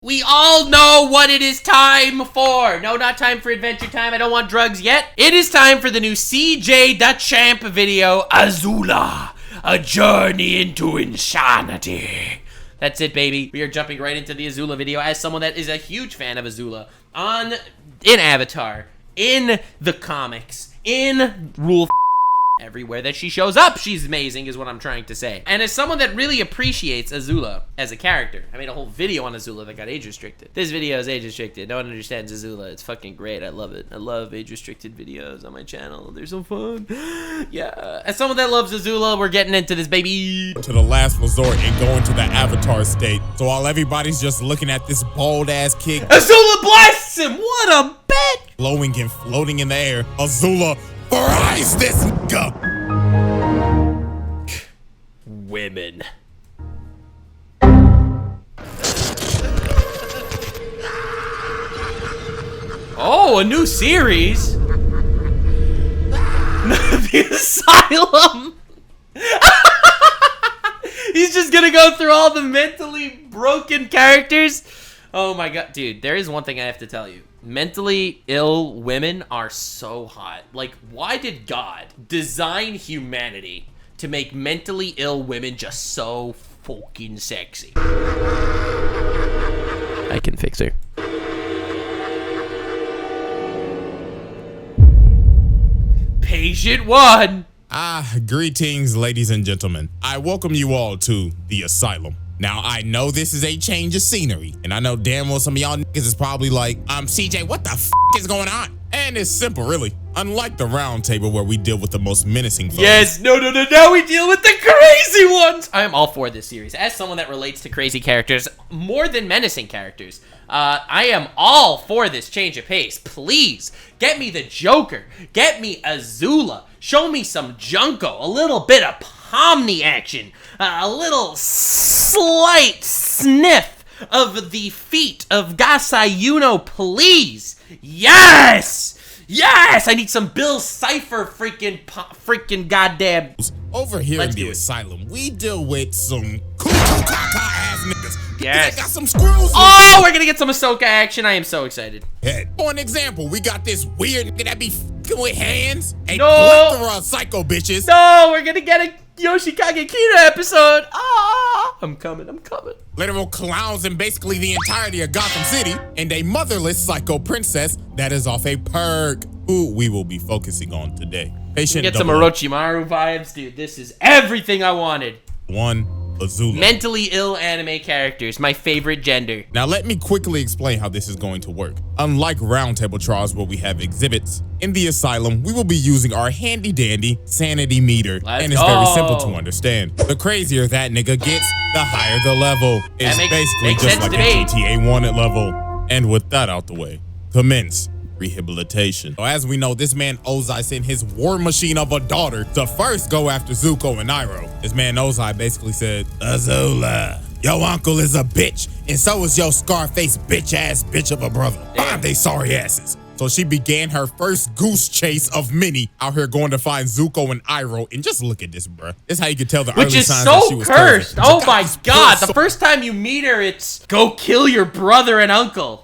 We all know what it is time for. No, not time for Adventure Time. I don't want drugs yet. It is time for the new CJ Dachamp video, Azula, a journey into insanity. That's it, baby. We are jumping right into the Azula video as someone that is a huge fan of Azula in Avatar, in the comics, in Rule everywhere that she shows up, she's amazing is what I'm trying to say. And as someone that really appreciates Azula as a character, I made a whole video on Azula that got age restricted. This video is age restricted. No one understands Azula. It's fucking great. I love it. I love age restricted videos on my channel. They're so fun. Yeah. As someone that loves Azula, we're getting into this, baby. To the last resort and go into the Avatar state. So while everybody's just looking at this bold ass kid, Azula blasts him. What a bitch. Glowing and floating in the air, Azula fries this nigga. Women. Oh, a new series? The Asylum. He's just gonna go through all the mentally broken characters. Oh my god, dude, there is one thing I have to tell you. Mentally ill women are so hot. Like, why did God design humanity to make mentally ill women just so fucking sexy? I can fix her. Patient one. Greetings, ladies and gentlemen. I welcome you all to the Asylum. Now, I know this is a change of scenery, and I know damn well some of y'all niggas is probably like, CJ, what the f is going on? And it's simple, really. Unlike the round table where we deal with the most menacing foes. Yes, no, now we deal with the crazy ones. I am all for this series. As someone that relates to crazy characters more than menacing characters, I am all for this change of pace. Please, get me the Joker. Get me Azula. Show me some Junko. A little bit of Pomni action. A little slight sniff of the feet of Gasayuno, please. Yes! Yes! I need some Bill Cipher freaking goddamn. Over here in the Asylum, we deal with some ass niggas. Yes. Got some screws. Oh, we're gonna get some Ahsoka action. I am so excited. For an example, we got this weird nigga that be f***ing with hands. A No. plethora of psycho bitches. No, we're gonna get a Yoshikage Kira episode. Ah, I'm coming. Literal clowns in basically the entirety of Gotham City, and a motherless psycho princess that is off a perk, who we will be focusing on today. Patient Get some Orochimaru vibes, dude. This is everything I wanted. One, Azula. Mentally ill anime characters, my favorite gender. Now let me quickly explain how this is going to work. Unlike roundtable trials where we have exhibits, in the Asylum, we will be using our handy dandy sanity meter. And it's very simple to understand. The crazier that nigga gets, the higher the level. It's basically just like a GTA wanted level. And with that out the way, commence rehabilitation. So as we know, this man Ozai sent his war machine of a daughter to first go after Zuko and Iroh. This man Ozai basically said, Azula, your uncle is a bitch, and so is your Scarface bitch-ass bitch of a brother. Find they sorry asses. So she began her first goose chase of many out here going to find Zuko and Iroh. And just look at this, bruh. This is how you can tell the early signs that she was cursed. Oh my god. The first time you meet her, it's go kill your brother and uncle.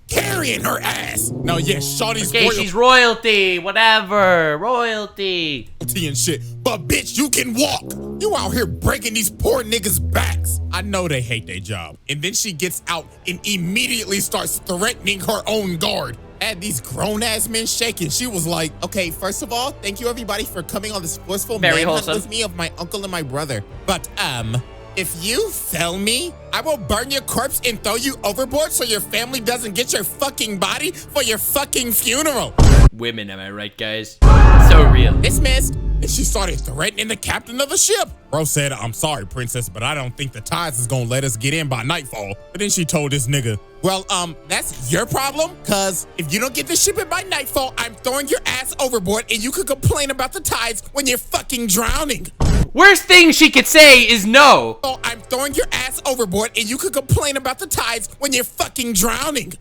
Carrying her ass. Now, yes, shawty's she's royalty. Whatever. Royalty. And shit. But bitch, you can walk. You out here breaking these poor niggas' backs. I know they hate their job. And then she gets out and immediately starts threatening her own guard. At these grown-ass men shaking, she was like, okay, first of all, thank you everybody for coming on this forceful manhunt with me of my uncle and my brother. But, if you fail me, I will burn your corpse and throw you overboard so your family doesn't get your fucking body for your fucking funeral. Women, am I right, guys? So real. Dismissed. And she started threatening the captain of the ship. Bro said, I'm sorry, princess, but I don't think the tides is gonna let us get in by nightfall. But then she told this nigga, well, that's your problem, cause if you don't get the ship in by nightfall, I'm throwing your ass overboard and you could complain about the tides when you're fucking drowning. Worst thing she could say is no. Oh, I'm throwing your ass overboard and you could complain about the tides when you're fucking drowning.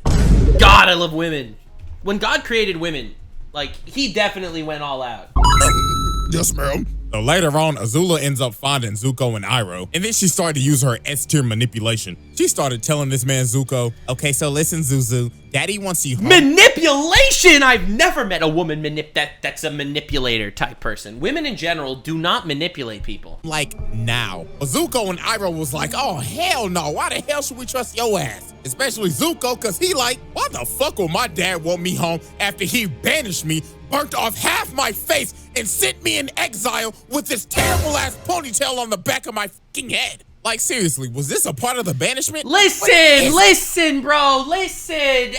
God, I love women. When God created women, like, he definitely went all out. Yes, ma'am. So later on, Azula ends up finding Zuko and Iroh, and then she started to use her S-tier manipulation. She started telling this man Zuko, okay, so listen, Zuzu, Daddy wants you home. Manipulation! I've never met a woman that's a manipulator type person. Women in general do not manipulate people. Like now. But Zuko and Iroh was like, oh, hell no. Why the hell should we trust your ass? Especially Zuko, because he like, why the fuck will my dad want me home after he banished me, burnt off half my face, and sent me in exile with this terrible ass ponytail on the back of my fucking head? Like, seriously, was this a part of the banishment? Listen, bro, listen.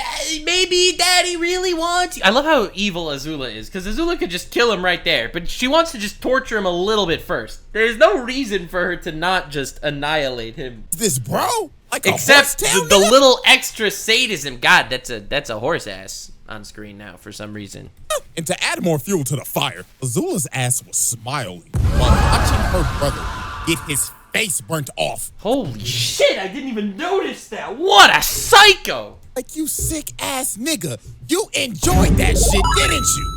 Maybe Daddy really wants you. I love how evil Azula is, because Azula could just kill him right there, but she wants to just torture him a little bit first. There's no reason for her to not just annihilate him. This bro? Like except the little extra sadism. God, that's a horse ass on screen now for some reason. And to add more fuel to the fire, Azula's ass was smiling while watching her brother get his face burnt off. Holy shit, I didn't even notice that. What a psycho. Like, you sick ass nigga. You enjoyed that shit, didn't you?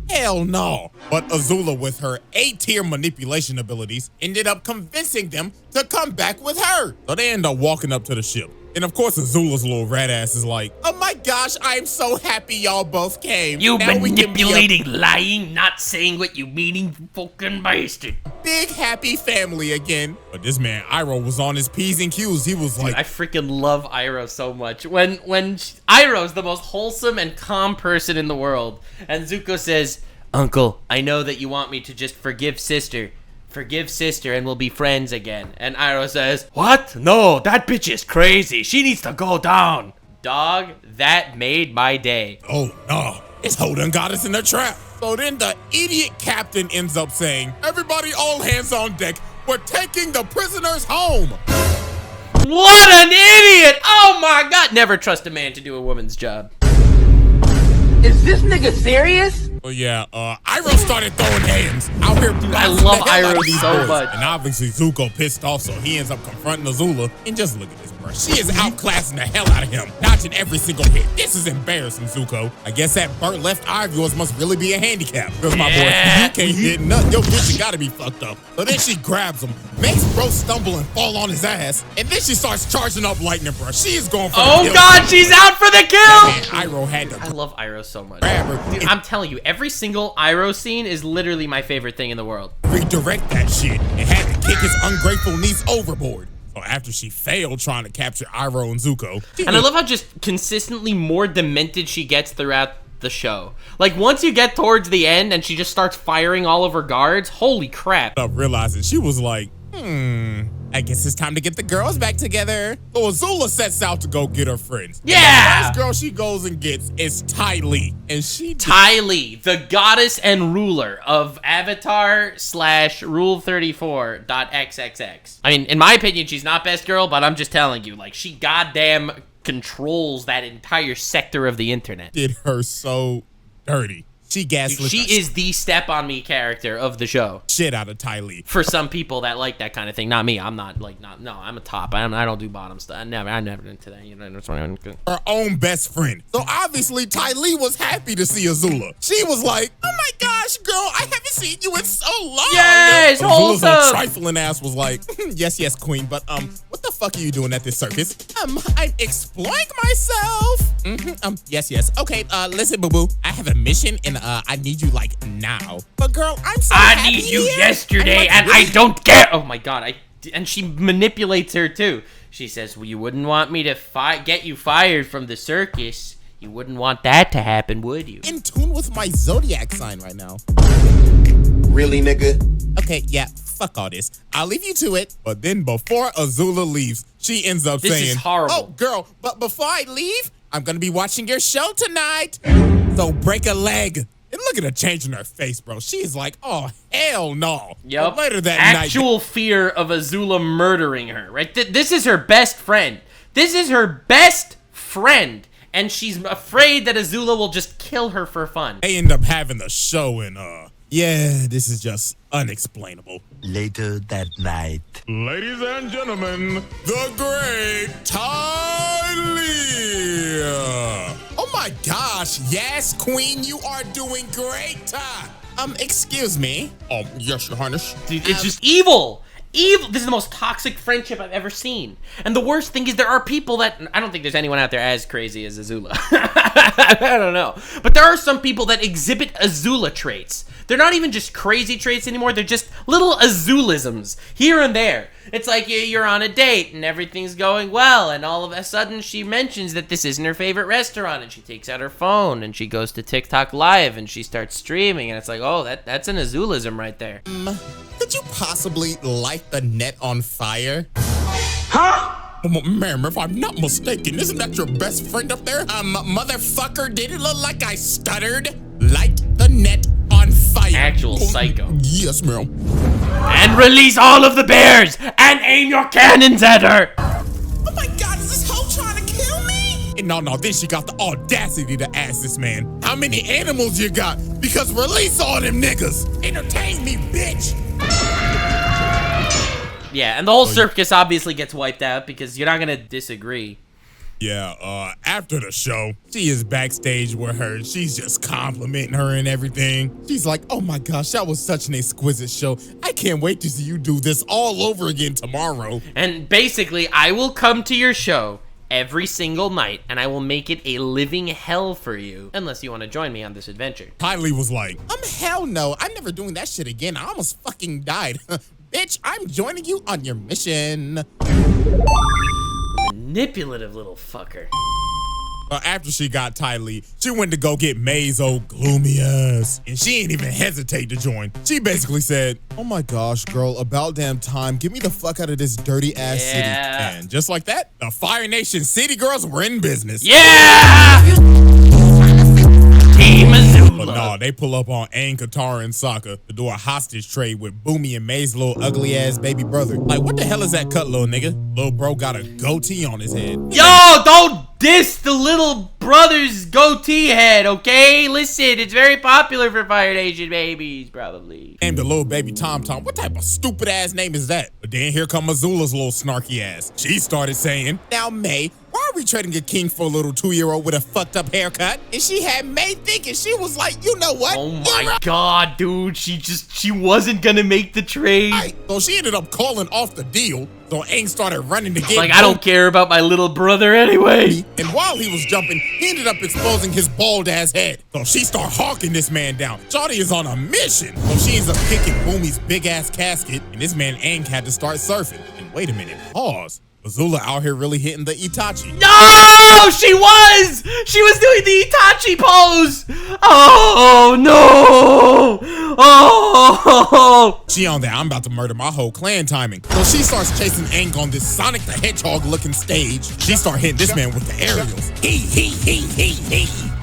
Hell no. But Azula, with her A-tier manipulation abilities, ended up convincing them to come back with her. So they end up walking up to the ship. And of course, Azula's little rat ass is like, oh my gosh, I'm so happy y'all both came. You now manipulating, lying, not saying what you meaning, fucking bastard. Big happy family again. But this man, Iroh, was on his P's and Q's. He was like, I freaking love Iroh so much. When Iroh's the most wholesome and calm person in the world, and Zuko says, Uncle, I know that you want me to just forgive sister, and we'll be friends again. And Iroh says, what? No, that bitch is crazy. She needs to go down. Dog, that made my day. Oh, no. This hoe done got us in a trap. So then the idiot captain ends up saying, everybody all hands on deck. We're taking the prisoners home. What an idiot. Oh my God. Never trust a man to do a woman's job. Is this nigga serious? Oh yeah, Iroh started throwing hands out here. Dude, I love Iroh so much. And obviously Zuko pissed off, so he ends up confronting Azula. And just look at this, bro. She is outclassing the hell out of him, dodging every single hit. This is embarrassing, Zuko. I guess that burnt left eye of yours must really be a handicap. Because my boy, you can't hit nothing. Your vision gotta be fucked up. But then she grabs him, makes bro stumble and fall on his ass, and then she starts charging up lightning, bro. She is going for the kill. Oh God, she's out for the kill! And Iroh had to. I love Iroh so much. Grab her. Dude, I'm telling you, every single Iroh scene is literally my favorite thing in the world. Redirect that shit and had to kick his ungrateful niece overboard. So after she failed trying to capture Iroh and Zuko. And I love how just consistently more demented she gets throughout the show. Like, once you get towards the end and she just starts firing all of her guards, holy crap. Up realizing she was like, I guess it's time to get the girls back together. So Azula sets out to go get her friends. Yeah! And the first girl she goes and gets is Ty Lee. And Ty Lee, the goddess and ruler of Avatar/Rule34.xxx. I mean, in my opinion, she's not best girl, but I'm just telling you, like, she goddamn controls that entire sector of the internet. Did her so dirty. She gaslit. She is the step on me character of the show. Shit out of Ty Lee. For some people that like that kind of thing, not me. I'm not like no. I'm a top. I don't do bottom stuff. I'm never into that. You know, that's why I'm good. Her own best friend. So obviously Ty Lee was happy to see Azula. She was like, "Oh my gosh, girl, I haven't seen you in so long." Yes, Azula's little trifling ass was like, "Yes, queen, but what the fuck are you doing at this circus?" I'm exploring myself. Yes. Okay, listen, boo boo. I have a mission and I need you like now. But girl, I'm so happy I need you here. yesterday, like, and really? I don't care. Oh my God, and she manipulates her too. She says, "Well, you wouldn't want me to get you fired from the circus. You wouldn't want that to happen, would you?" In tune with my zodiac sign right now. Really, nigga? Okay, yeah, fuck all this. I'll leave you to it. But then before Azula leaves, she ends up saying, This is horrible. "Oh, girl, but before I leave, I'm gonna be watching your show tonight. So break a leg." And look at her changing her face, bro. She is like, oh, hell no. Yep. But later that Actual fear of Azula murdering her, right? This is her best friend. This is her best friend. And she's afraid that Azula will just kill her for fun. they end up having the show and, yeah, this is just unexplainable. Later that night. Ladies and gentlemen, the great Ty Lee. Oh my gosh, yes, queen, you are doing great, Ty. Excuse me. Yes, Your Highness. Dude, it's just evil. Evil. This is the most toxic friendship I've ever seen. And the worst thing is there are people that, I don't think there's anyone out there as crazy as Azula. I don't know. But there are some people that exhibit Azula traits. They're not even just crazy traits anymore. They're just little Azulisms here and there. It's like you're on a date and everything's going well, and all of a sudden she mentions that this isn't her favorite restaurant, and she takes out her phone and she goes to TikTok Live and she starts streaming, and it's like, oh, that's an Azulism right there. Could you possibly light the net on fire? Huh? Ma'am, if I'm not mistaken, isn't that your best friend up there? Motherfucker, did it look like I stuttered? Light the net on fire. Actual psycho. Yes, ma'am. And release all of the bears and aim your cannons at her. Oh my God, is this hoe trying to kill me? And no, then she got the audacity to ask this man, how many animals you got? Because release all them niggas. Entertain me, bitch. Yeah, and the whole circus obviously gets wiped out because you're not gonna disagree. Yeah, after the show, she is backstage with her. She's just complimenting her and everything. She's like, oh my gosh, that was such an exquisite show. I can't wait to see you do this all over again tomorrow. And basically, I will come to your show every single night, and I will make it a living hell for you, unless you want to join me on this adventure. Kylie was like, hell no, I'm never doing that shit again. I almost fucking died. Bitch, I'm joining you on your mission. Manipulative little fucker. After she got Tylee, she went to go get May's old gloomy ass. And she ain't even hesitate to join. She basically said, oh my gosh, girl, about damn time. Get me the fuck out of this dirty ass city. And just like that, the Fire Nation City Girls were in business. Yeah! Team Azula. But nah, they pull up on Aang, Katara, and Sokka to do a hostage trade with Boomy and May's little ugly ass baby brother. Like, what the hell is that cut, little nigga? Little bro got a goatee on his head. Yo, don't diss the little brother's goatee head, okay? Listen, it's very popular for Fire Nation babies, probably. Named the little baby Tom. What type of stupid ass name is that? But then here come Azula's little snarky ass. She started saying, now May, why are we trading a king for a little 2-year-old with a fucked up haircut? And she had May thinking, she was like, you know what? Oh my God, dude, she wasn't gonna make the trade. So she ended up calling off the deal. So Aang started running to get like, I don't care about my little brother anyway. And while he was jumping, he ended up exposing his bald ass head. So she started hawking this man down. Shawty is on a mission. So she ends up kicking Boomy's big ass casket, and this man Aang had to start surfing. And wait a minute, pause. Azula out here really hitting the Itachi. No, she was doing the Itachi pose. Oh no. Oh. She on that, I'm about to murder my whole clan timing. So she starts chasing Aang on this Sonic the Hedgehog looking stage. She start hitting this man with the aerials. He.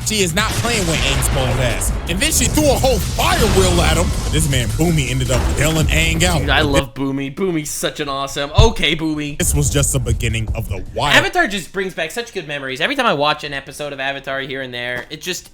She is not playing with Aang's bald ass. And then she threw a whole fire wheel at him. This man Boomy ended up bailing Aang out. Dude, I love Boomy. Boomy's such an awesome. Okay, Boomy. This was just the beginning of the wild. Avatar just brings back such good memories. Every time I watch an episode of Avatar here and there, it just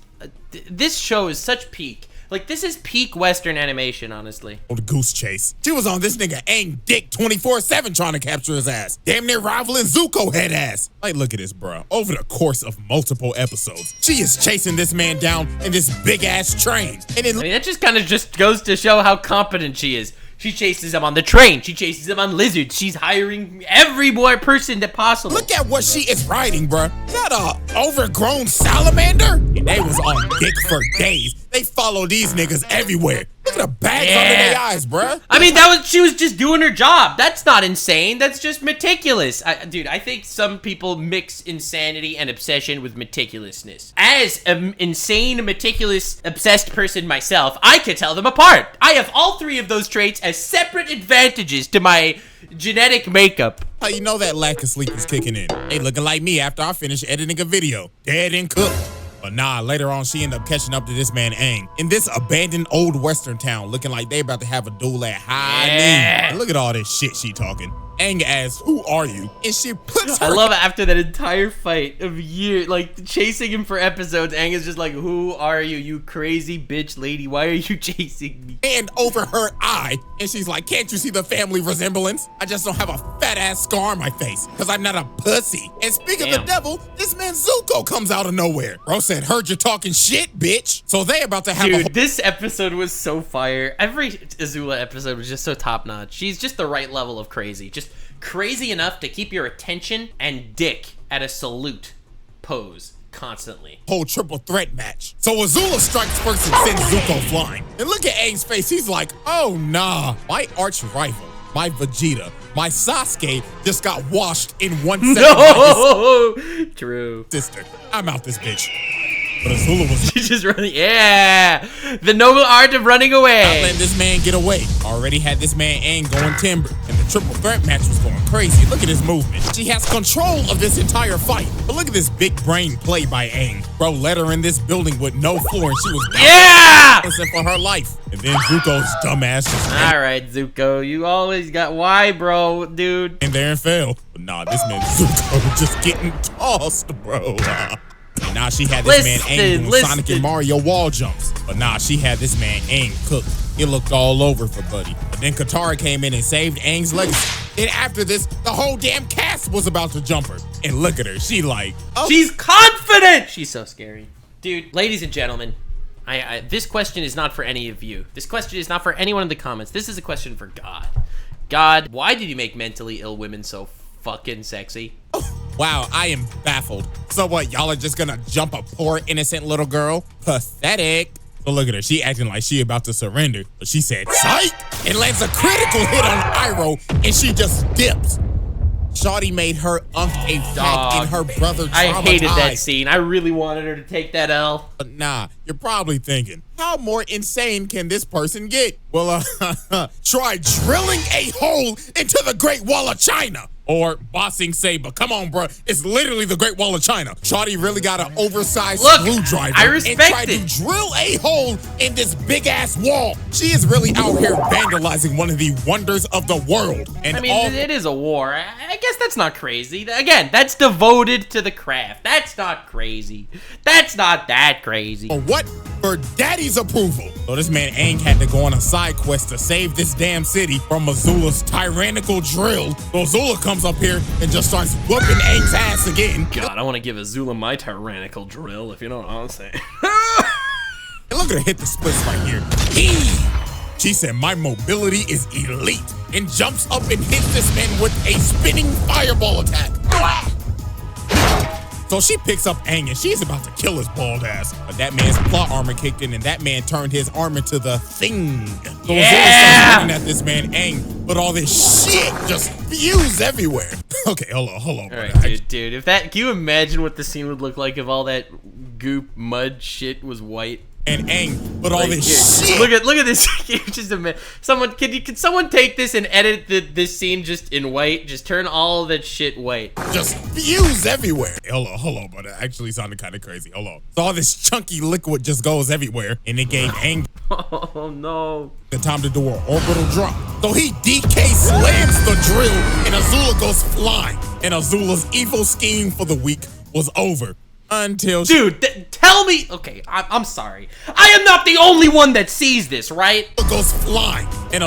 this show is such peak. Like, this is peak Western animation, honestly. The goose chase. She was on this nigga Aang dick 24/7 trying to capture his ass. Damn near rivaling Zuko head ass. Like, look at this, bro. Over the course of multiple episodes, she is chasing this man down in this big ass train. And then, I mean, that just kind of just goes to show how competent she is. She chases him on the train. She chases him on lizards. She's hiring every more person that possible. Look at what she is riding, bruh. Is that a overgrown salamander? And they was on dick for days. They follow these niggas everywhere. Look at the bags under their eyes, bruh. I mean, she was just doing her job. That's not insane. That's just meticulous. Dude, I think some people mix insanity and obsession with meticulousness. As an insane, meticulous, obsessed person myself, I could tell them apart. I have all three of those traits as separate advantages to my genetic makeup. How you know that lack of sleep is kicking in? They looking like me after I finish editing a video. Dead and cooked. But nah, later on, she ended up catching up to this man Aang in this abandoned old western town, looking like they about to have a duel at high noon. And look at all this shit she talking. Aang asks, "Who are you?" And she puts her. I love it. After that entire fight of years, like chasing him for episodes, Aang is just like, "Who are you, you crazy bitch lady? Why are you chasing me?" hand over her eye, and she's like, "Can't you see the family resemblance? I just don't have a fat ass scar on my face because I'm not a pussy." And speaking of the devil, this man Zuko comes out of nowhere. Bro said, "Heard you talking shit, bitch." So they about to have Dude, this episode was so fire. Every Azula episode was just so top notch. She's just the right level of crazy. Just crazy enough to keep your attention and dick at a salute pose constantly. whole triple threat match. So Azula strikes first and sends Zuko flying. And look at Aang's face. He's like, "Oh nah, my arch rival, my Vegeta, my Sasuke just got washed in 1 second." No, true. Sister, I'm out this bitch. But Azula was She's just running. Yeah, the noble art of running away. not letting this man get away. Already had this man Aang going timber, and the triple threat match was going crazy. Look at his movement. She has control of this entire fight. But look at this big brain play by Aang. Bro let her in this building with no floor, and she was bouncing for her life. And then Zuko's dumbass just All right, Zuko, you always got why, bro, dude. in there and fell. But nah, this man Zuko just getting tossed, bro. And now she had this man Aang doing Sonic and Mario wall jumps. But nah, she had this man Aang cooked. It looked all over for Buddy. But then Katara came in and saved Aang's legacy. Then after this, the whole damn cast was about to jump her. And look at her, she like, oh. She's confident. She's so scary, dude. Ladies and gentlemen, this question is not for any of you. This question is not for anyone in the comments. This is a question for God. God, why did you make mentally ill women so fucking sexy? Wow, I am baffled. So what, y'all are just gonna jump a poor innocent little girl? Pathetic. So look at her, she acting like she about to surrender. But she said, psych! And lands a critical hit on Iroh, and she just dips. Shawty made her unk a fact in her brother traumatized. I hated that scene. I really wanted her to take that L. But nah, you're probably thinking, how more insane can this person get? Well, try drilling a hole into the Great Wall of China. Or bossing Saber. Come on, bro. It's literally the Great Wall of China. Shawty really got an oversized screwdriver I respect and tried to drill a hole in this big-ass wall. She is really out here vandalizing one of the wonders of the world. And I mean, it is a war. I guess that's not crazy. Again, that's devoted to the craft. That's not crazy. That's not that crazy. For what? For daddy's approval. So this man Aang had to go on a side quest to save this damn city from Azula's tyrannical drill. So Azula comes up here and just starts whooping Aang's ass again. God, I want to give Azula my tyrannical drill, if you know what I'm saying. And look at her hit the splits right here. She said, my mobility is elite, and jumps up and hits this man with a spinning fireball attack. So she picks up Aang and she's about to kill his bald ass. But that man's plot armor kicked in and that man turned his arm into the thing. So Azula starts looking at this man Aang, but all this shit just spews everywhere. Okay, hold on. All right, dude, if that, can you imagine what the scene would look like if all that goop mud shit was white? And Aang, but all this shit. Look at this. Just a minute. Someone, can someone take this and edit this scene just in white? Just turn all that shit white. Just spews everywhere. Hold on, but it actually sounded kind of crazy. Hold on. So all this chunky liquid just goes everywhere, and it gave Aang oh no the time to do an orbital drop. So he DK slams the drill, and Azula goes flying. And Azula's evil scheme for the week was over. Until dude, tell me. Okay, I'm sorry. I am not the only one that sees this, right? Goes flying, and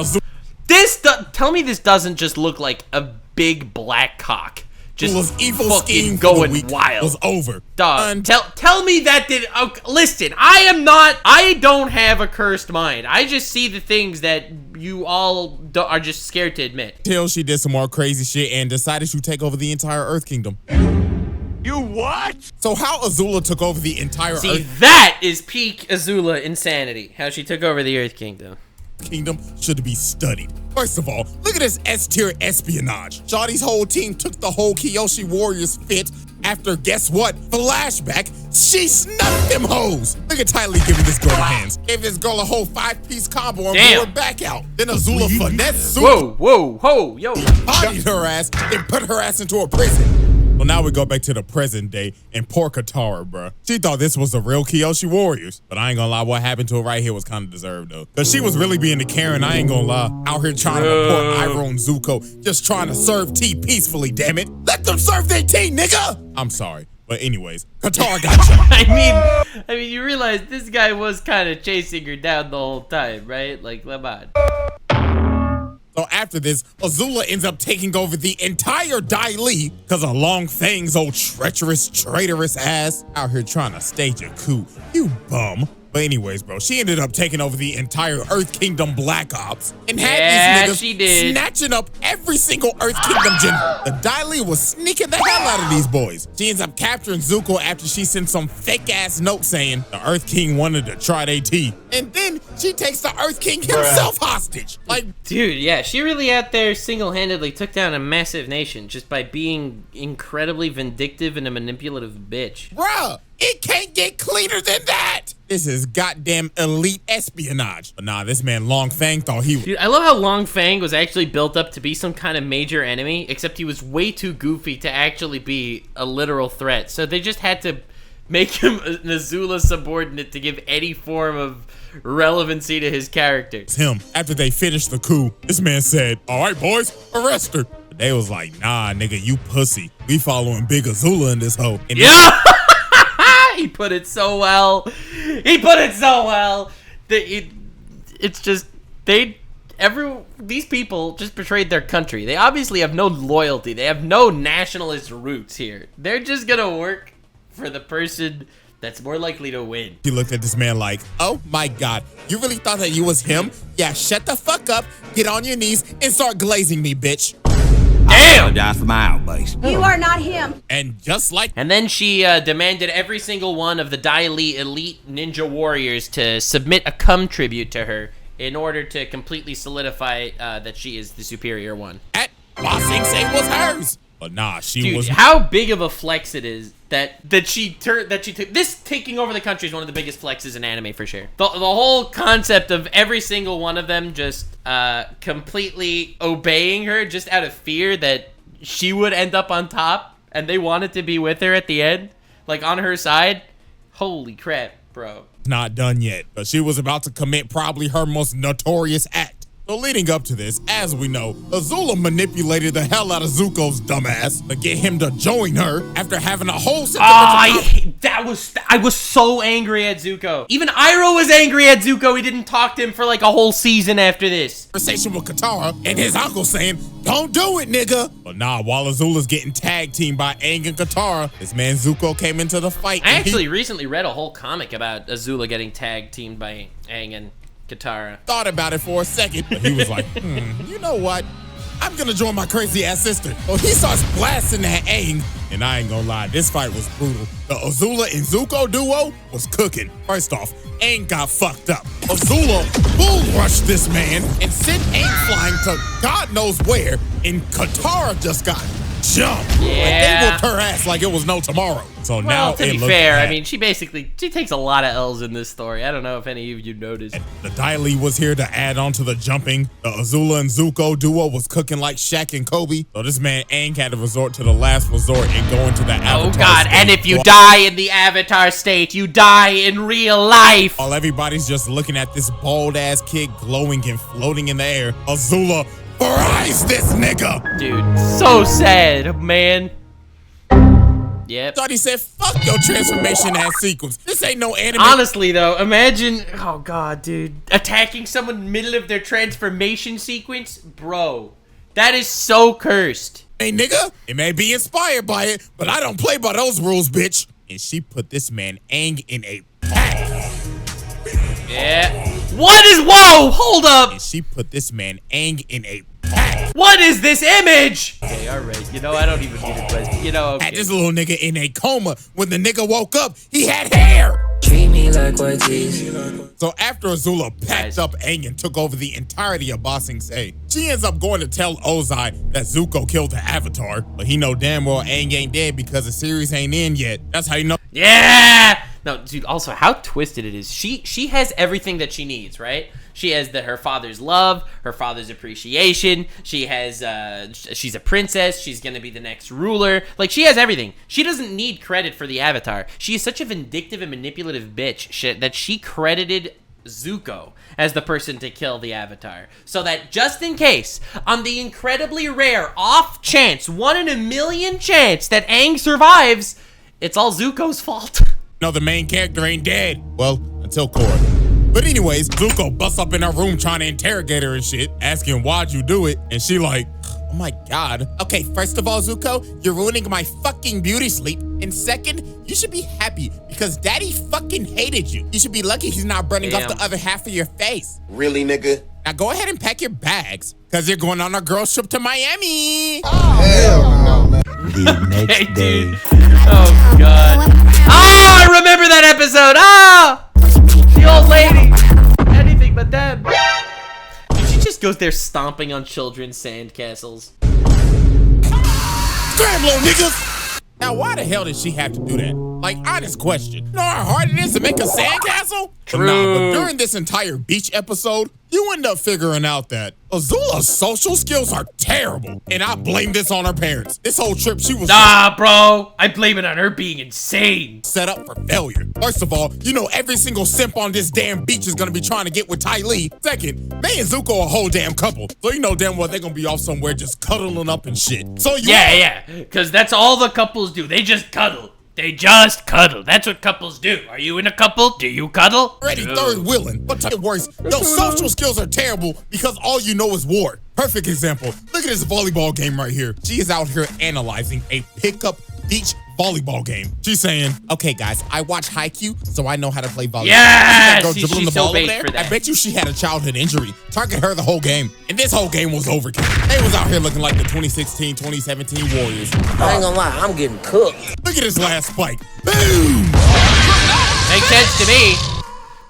tell me this doesn't just look like a big black cock. Just evil scheme going wild. Was over. Dog, tell me that did. Okay, listen, I don't have a cursed mind. I just see the things that you all are just scared to admit. Till she did some more crazy shit and decided to take over the entire Earth Kingdom. You what? So how Azula took over the entire Earth that is peak Azula insanity. How she took over the Earth Kingdom should be studied. First of all, look at this S-tier espionage. Shawty's whole team took the whole Kyoshi Warriors fit after, guess what? Flashback, she snuffed them hoes. Look at Ty Lee giving this girl hands. Gave this girl a whole 5-piece combo and blew her back out. Then Azula finessed Whoa, yo. Bodied her ass and put her ass into a prison. Well, now we go back to the present day and poor Katara, bruh. She thought this was the real Kyoshi Warriors. But I ain't gonna lie, what happened to her right here was kind of deserved, though. Because she was really being the Karen, I ain't gonna lie. Out here trying to report Iroh and Zuko, just trying to serve tea peacefully, damn it. Let them serve their tea, nigga! I'm sorry. But anyways, Katara got you. I mean, you realize this guy was kind of chasing her down the whole time, right? Like, come on. So after this, Azula ends up taking over the entire Dai Li because of Long Fang's old treacherous, traitorous ass out here trying to stage a coup. You bum. But anyways, bro, she ended up taking over the entire Earth Kingdom Black Ops and had these niggas snatching up every single Earth Kingdom general. The Dai Li was sneaking the hell out of these boys. She ends up capturing Zuko after she sent some fake-ass note saying the Earth King wanted to try their tea. And then she takes the Earth King himself hostage. Like, dude, yeah, she really out there single-handedly took down a massive nation just by being incredibly vindictive and a manipulative bitch. Bruh, it can't get cleaner than that. This is goddamn elite espionage. But nah, this man Long Fang thought he was. Dude, I love how Long Fang was actually built up to be some kind of major enemy, except he was way too goofy to actually be a literal threat. So they just had to make him an Azula subordinate to give any form of relevancy to his character. It's him. After they finished the coup, this man said, "All right, boys, arrest her." But they was like, "Nah, nigga, you pussy. We following Big Azula in this hoe." And yeah! He put it so well. He put it so well. It's just these people just betrayed their country. They obviously have no loyalty. They have no nationalist roots here. They're just gonna work for the person that's more likely to win. He looked at this man like, "Oh my God, you really thought that you was him? Yeah, shut the fuck up, get on your knees, and start glazing me, bitch." Damn! Apologize for my outburst. You are not him. And just like, and then she demanded every single one of the Dai Li elite ninja warriors to submit a cum tribute to her in order to completely solidify that she is the superior one. at Ba Sing Se was hers. But nah, she Dude, was. how big of a flex it is that she took this. Taking over the country is one of the biggest flexes in anime for sure. The whole concept of every single one of them just completely obeying her just out of fear that she would end up on top and they wanted to be with her at the end, like on her side. Holy crap, bro. Not done yet, but she was about to commit probably her most notorious act. So leading up to this, as we know, Azula manipulated the hell out of Zuko's dumbass to get him to join her after having a whole I was so angry at Zuko. Even Iroh was angry at Zuko. He didn't talk to him for like a whole season after this. conversation with Katara and his uncle saying, "Don't do it, nigga." But nah, while Azula's getting tag teamed by Aang and Katara, this man Zuko came into the fight. I actually recently read a whole comic about Azula getting tag teamed by Aang and Katara. Thought about it for a second, but he was like, you know what? I'm gonna join my crazy ass sister. So he starts blasting that Aang, and I ain't gonna lie, this fight was brutal. The Azula and Zuko duo was cooking. First off, Aang got fucked up. Azula bull rushed this man and sent Aang flying to God knows where, and Katara just got jumped. Yeah. Like they whooped her ass like it was no tomorrow. So Well, now to it be looks fair, bad. I mean, she takes a lot of L's in this story. I don't know if any of you noticed. The Dai Li was here to add on to the jumping. The Azula and Zuko duo was cooking like Shaq and Kobe. So this man Aang had to resort to the last resort and go into the Avatar Oh God, state. and if you die in the Avatar state, you die in real life. While everybody's just looking at this bald ass kid glowing and floating in the air, Azula fries this nigga. Dude, so sad, man. Yep. Thought he said, "Fuck your transformation ass sequence. This ain't no anime." Honestly though, imagine, oh God, dude, attacking someone in the middle of their transformation sequence, bro. That is so cursed. Hey nigga, it may be inspired by it, but I don't play by those rules, bitch. And she put this man Aang in a pack. Yeah. What is? Whoa! Hold up. And she put this man Aang in a pack. What is this image? Okay, all right. You know, I don't even need a question. You know, okay. Had this little nigga in a coma. When the nigga woke up, he had hair. Treat me like white tees. So after Azula packed up Aang and took over the entirety of Ba Sing Se, she ends up going to tell Ozai that Zuko killed the Avatar, but he know damn well Aang ain't dead because the series ain't in yet. That's how you know. Yeah. No, dude. Also, how twisted it is. She has everything that she needs, right? She has her father's love, her father's appreciation. She has, she's a princess. She's gonna be the next ruler. Like, she has everything. She doesn't need credit for the Avatar. She is such a vindictive and manipulative bitch that she credited Zuko as the person to kill the Avatar, so that just in case, on the incredibly rare off chance, 1 in a million chance that Aang survives, it's all Zuko's fault. No, the main character ain't dead. Well, until Korra. But anyways, Zuko busts up in her room trying to interrogate her and shit, asking why'd you do it, and she like, oh my god. Okay, first of all, Zuko, you're ruining my fucking beauty sleep. And second, you should be happy because daddy fucking hated you. You should be lucky he's not burning off the other half of your face. Really, nigga? Now go ahead and pack your bags because you're going on a girls trip to Miami. Oh, hell no, man. The next day. Oh god. Oh, I remember that episode. Ah, the old lady. Anything but them. Dude, she just goes there stomping on children's sandcastles. Scram, little niggas. Now, why the hell did she have to do that? Like, honest question. You know how hard it is to make a sandcastle? True. But during this entire beach episode, you end up figuring out that Azula's social skills are terrible. And I blame this on her parents. This whole trip, she was Nah, bro. I blame it on her being insane. set up for failure. First of all, you know every single simp on this damn beach is gonna be trying to get with Ty Lee. Second, May and Zuko a whole damn couple. So you know damn well they're gonna be off somewhere just cuddling up and shit. So you Yeah, because that's all the couples do. They just cuddle. They just cuddle. That's what couples do. Are you in a couple? Do you cuddle? already third willing. But tell you worse, your social skills are terrible because all you know is war. Perfect example. Look at this volleyball game right here. She is out here analyzing a pickup beach volleyball game. She's saying, okay guys, I watch Haikyuu, so I know how to play volleyball. Yes! Girl dribbling the She's so ball over bait there. for that. I bet you she had a childhood injury. Target her the whole game. And this whole game was overkill. They was out here looking like the 2016, 2017 Warriors. I ain't gonna lie, I'm getting cooked. Look at this last spike. Boom! Makes sense to me.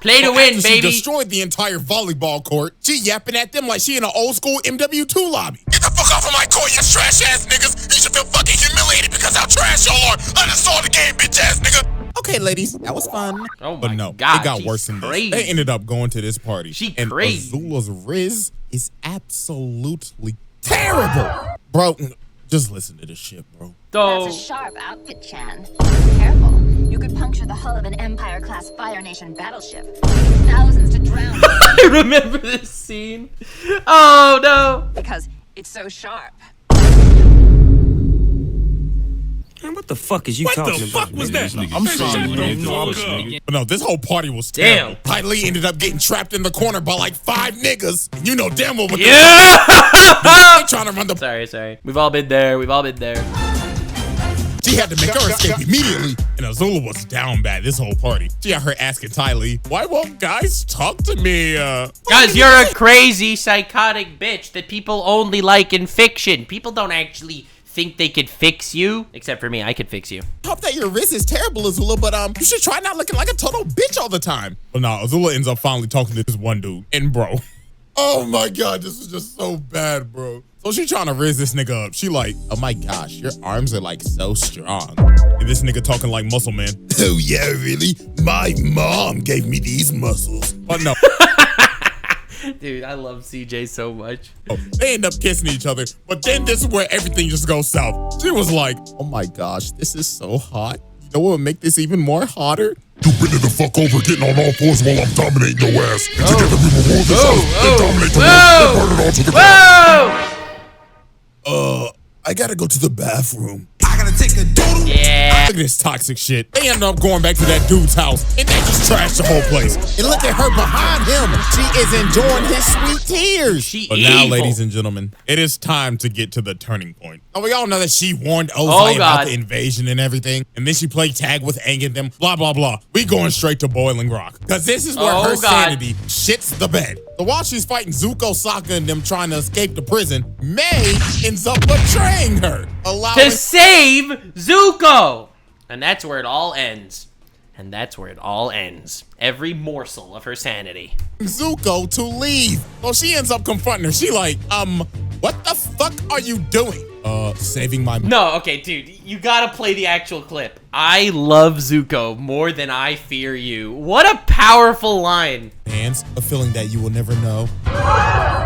Play to win, After she baby. destroyed the entire volleyball court. She yapping at them like she in an old school MW2 lobby. Get the fuck off of my court, you trash ass niggas. You should feel fucking humiliated because how trash y'all are. Uninstall the game, bitch ass nigga. Okay, ladies, that was fun. Oh But my no, God, it got she's worse than crazy. this. They ended up going to this party. And crazy. Azula's Riz is absolutely terrible. Bro, just listen to this shit, bro. So, That's a sharp outfit, Chan. Careful. You could puncture the hull of an Empire-class Fire Nation battleship, leaving thousands to drown I remember this scene. Oh no. because it's so sharp. Man, what the fuck is you talking about? was that? I'm sorry, But no, this whole party was terrible. Damn. Ty Lee ended up getting trapped in the corner by like 5 niggas. And you know damn well what Yeah. they trying to run the. Sorry. We've all been there. She had to make her escape immediately, and Azula was down bad this whole party. She out her asking Ty Lee, why won't guys talk to me? Guys, you're a crazy, psychotic bitch that people only like in fiction. People don't actually think they could fix you. Except for me, I could fix you. I hope that your wrist is terrible, Azula, but you should try not looking like a total bitch all the time. But nah, Azula ends up finally talking to this one dude, and bro. Oh my god, this is just so bad, bro. So she trying to raise this nigga up. She like, oh my gosh, your arms are like so strong. And this nigga talking like muscle man. Oh yeah, really? My mom gave me these muscles. But no. Dude, I love CJ so much. They end up kissing each other, but then this is where everything just goes south. She was like, oh my gosh, this is so hot. You know what would make this even more hotter? You bend the fuck over, getting on all fours while I'm dominating your ass. And together we will rule this house and dominate the world and burn it all to the ground. I gotta go to the bathroom. I gotta take a doodle. Yeah. Look at this toxic shit. They end up going back to that dude's house, and they just trashed the whole place. And look at her behind him. She is enjoying his sweet tears. She But now, evil. ladies and gentlemen, it is time to get to the turning point. Now, we all know that she warned Ozai about God. the invasion and everything, and then she played tag with Aang and them, blah, blah, blah. We going straight to Boiling Rock, because this is where her God. sanity shits the bed. So while she's fighting Zuko, Sokka, and them trying to escape the prison, May ends up betraying her, allowing To save Zuko. And that's where it all ends. Every morsel of her sanity. Zuko to leave. So she ends up confronting her. She like, what the fuck are you doing? Saving my... No, okay, dude, you gotta play the actual clip. I love Zuko more than I fear you. What a powerful line. understands a feeling that you will never know.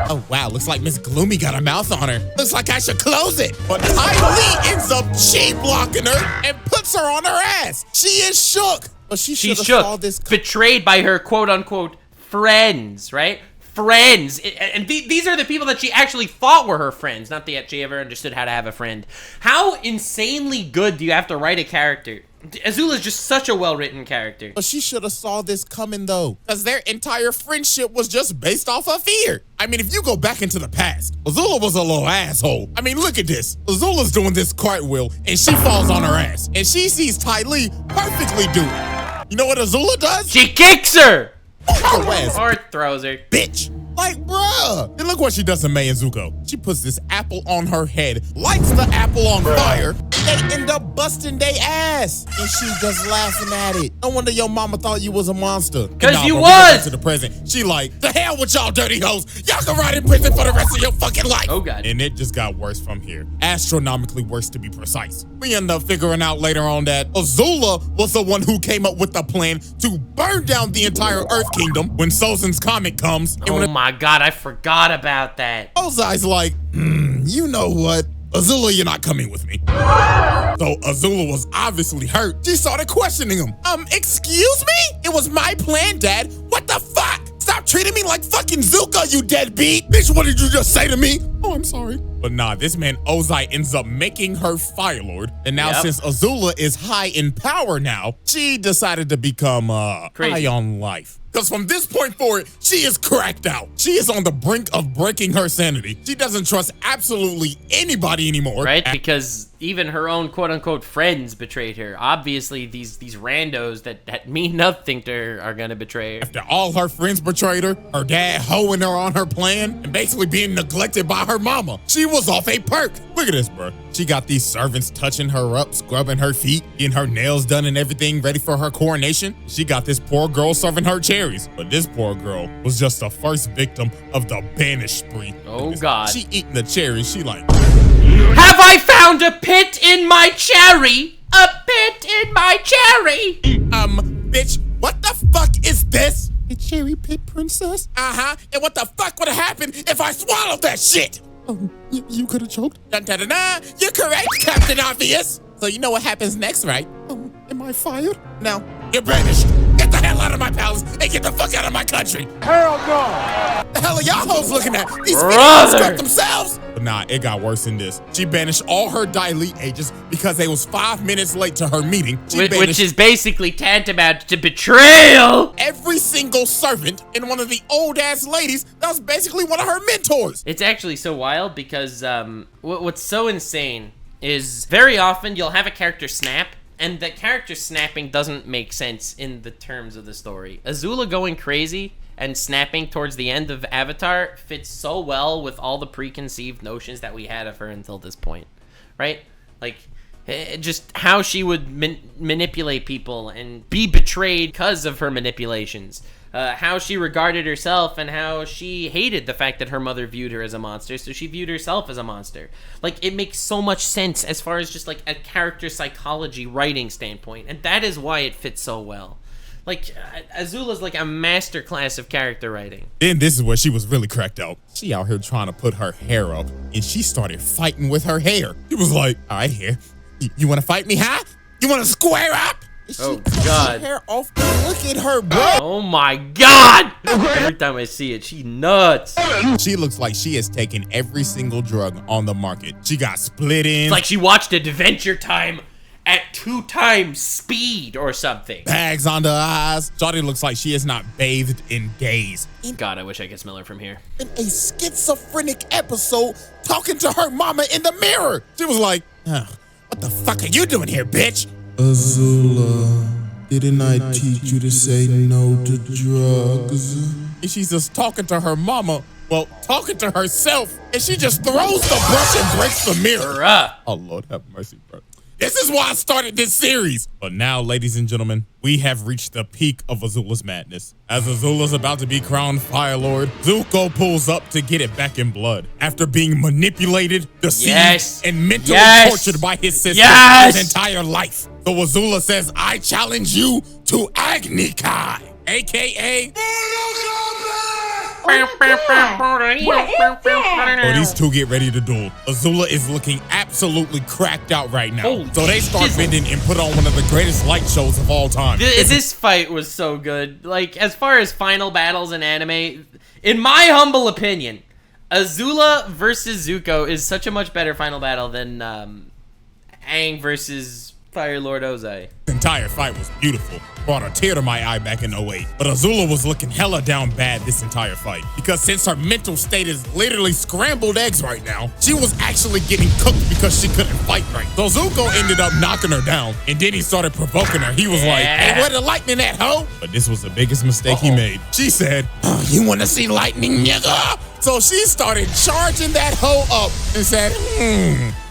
Oh, wow, looks like Miss Gloomy got a mouth on her. Looks like I should close it. But Ty Lee ends up chi-blocking her and puts her on her ass. She is shook. But she should have saw this. Betrayed by her quote-unquote friends, right? Friends. And these are the people that she actually thought were her friends, not that she ever understood how to have a friend. How insanely good do you have to write a character? Azula is just such a well-written character. But she should have saw this coming, though, because their entire friendship was just based off of fear. I mean, if you go back into the past, Azula was a little asshole. I mean, look at this. Azula's doing this cartwheel, and she falls on her ass. And she sees Ty Lee perfectly do it. You know what Azula does? She kicks her! Ass, or throws her. Bitch. Like, bruh. And look what she does to Mei and Zuko. She puts this apple on her head, lights the apple on fire, and they end up busting their ass. And she just laughing at it. No wonder your mama thought you was a monster. Because you bro, was. To the present. She like, the hell with y'all dirty hoes. Y'all can ride in prison for the rest of your fucking life. Oh, God. And it just got worse from here. Astronomically worse, to be precise. We end up figuring out later on that Azula was the one who came up with the plan to burn down the entire Earth Kingdom when Sozin's comet comes. And Oh my God, I forgot about that. Ozai's like, you know what? Azula, you're not coming with me. So Azula was obviously hurt. She started questioning him. Excuse me? It was my plan, Dad. What the fuck? Stop treating me like fucking Zuko, you deadbeat. Bitch, what did you just say to me? Oh, I'm sorry. But nah, this man Ozai ends up making her Fire Lord. And now since Azula is high in power now, she decided to become high on life. Because from this point forward, she is cracked out. She is on the brink of breaking her sanity. She doesn't trust absolutely anybody anymore. Right? Because even her own quote-unquote friends betrayed her. Obviously, these randos that mean nothing to her are gonna betray her. After all her friends betrayed her dad hoeing her on her plan, and basically being neglected by her mama, she was off a perk. Look at this, bro. She got these servants touching her up, scrubbing her feet, getting her nails done and everything ready for her coronation. She got this poor girl serving her cherries. But this poor girl was just the first victim of the banish spree. Oh, God. She eating the cherries. She like, have I found a pit in my cherry? A pit in my cherry. Bitch, what the fuck is this? A cherry pit, princess? Uh-huh. And what the fuck would have happened if I swallowed that shit? Oh, you could have choked? Dun-dun-dun-dun. You're correct, Captain Obvious. So you know what happens next, right? Am I fired? No, you're banished. Get the hell out of my palace and get the fuck out of my country. Hell no. The hell are y'all hoes looking at? These people scrap themselves. But nah, it got worse than this. She banished all her Daily agents because they was 5 minutes late to her meeting. Which is basically tantamount to betrayal. Every single servant and one of the old ass ladies that was basically one of her mentors. It's actually so wild because what's so insane is very often you'll have a character snap, and the character snapping doesn't make sense in the terms of the story. Azula going crazy and snapping towards the end of Avatar fits so well with all the preconceived notions that we had of her until this point, right? Like, just how she would manipulate people and be betrayed because of her manipulations. How she regarded herself and how she hated the fact that her mother viewed her as a monster, so she viewed herself as a monster. Like, it makes so much sense as far as just like a character psychology writing standpoint, and that is why it fits so well. Like, Azula's like a masterclass of character writing. Then this is where she was really cracked out. She out here trying to put her hair up, and she started fighting with her hair. She was like, all right, hair, you want to fight me, huh? You want to square up? Oh, God. Her hair off. Look at her, bro. Oh, my God. Every time I see it, she's nuts. She looks like she has taken every single drug on the market. She got split in. It's like she watched Adventure Time at 2 times speed or something. Bags under her eyes. Shawty looks like she has not bathed in days. God, I wish I could smell her from here. In a schizophrenic episode, talking to her mama in the mirror. She was like, what the fuck are you doing here, bitch? Azula, didn't I teach you to say no to drugs? And she's just talking to her mama, well, talking to herself, and she just throws the brush and breaks the mirror. Oh, Lord have mercy, bro. This is why I started this series. But now, ladies and gentlemen, we have reached the peak of Azula's madness. As Azula's about to be crowned Fire Lord, Zuko pulls up to get it back in blood. After being manipulated, deceived, and mentally tortured by his sister his entire life. So Azula says, I challenge you to Agni Kai, aka... Oh, these two get ready to duel. Azula is looking absolutely cracked out right now. Oh, so they start bending and put on one of the greatest light shows of all time. This fight was so good. Like, as far as final battles in anime, in my humble opinion, Azula versus Zuko is such a much better final battle than Aang versus Fire Lord Ozai. The entire fight was beautiful. Brought a tear to my eye back in 08. But Azula was looking hella down bad this entire fight. Because since her mental state is literally scrambled eggs right now, she was actually getting cooked because she couldn't fight right. So Zuko ended up knocking her down. And then he started provoking her. He was like, hey, where the lightning at, ho? But this was the biggest mistake he made. She said, oh, you want to see lightning, nigga? So she started charging that hoe up and said,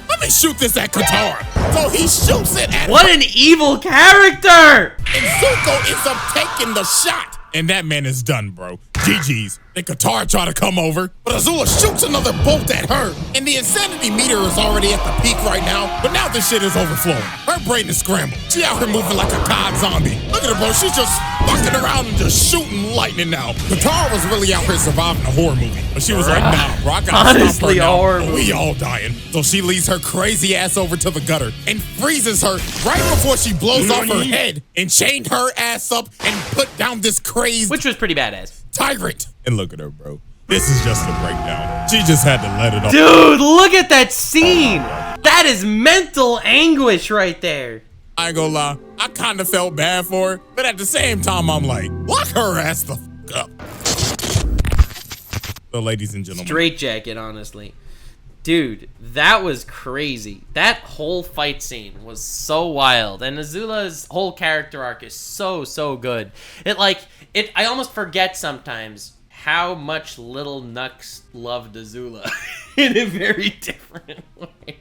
let me shoot this at Katara. So he shoots it at What her. an evil character! And Zuko ends up taking the shot. And that man is done, bro. GG's. Then Katara try to come over, but Azula shoots another bolt at her. And the insanity meter is already at the peak right now, but now this shit is overflowing. Her brain is scrambled. She out here moving like a COD zombie. Look at her, bro. She's just fucking around and just shooting lightning now. Katara was really out here surviving a horror movie, but she was like, nah, bro, I gotta stop her now. We all dying. So she leads her crazy ass over to the gutter and freezes her right before she blows off her head and chained her ass up and put down this crazed Which was pretty badass. tyrant. And look at her, bro. This is just a breakdown. She just had to let it off. Dude, look at that scene! That is mental anguish right there. I ain't gonna lie, I kind of felt bad for her, but at the same time, I'm like, lock her ass the fuck up. So, ladies and gentlemen. Straight jacket, honestly. Dude, that was crazy. That whole fight scene was so wild. And Azula's whole character arc is so good. I almost forget sometimes how much little Nux loved Azula in a very different way.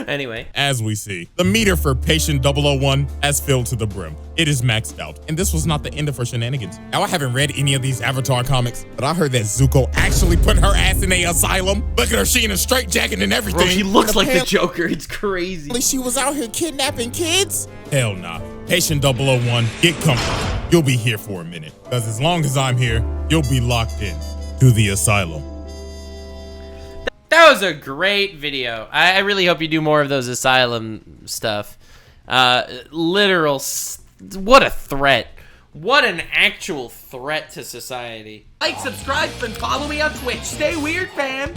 Anyway. As we see, the meter for Patient 001 has filled to the brim. It is maxed out. And this was not the end of her shenanigans. Now, I haven't read any of these Avatar comics, but I heard that Zuko actually put her ass in a asylum. Look at her, she in a straitjacket and everything. Bro, she looks like the Joker. It's crazy. She was out here kidnapping kids? Hell nah. Patient 001, get comfortable. You'll be here for a minute. Because as long as I'm here, you'll be locked in to the asylum. That was a great video. I really hope you do more of those asylum stuff. What a threat. What an actual threat to society. Like, subscribe, and follow me on Twitch. Stay weird, fam.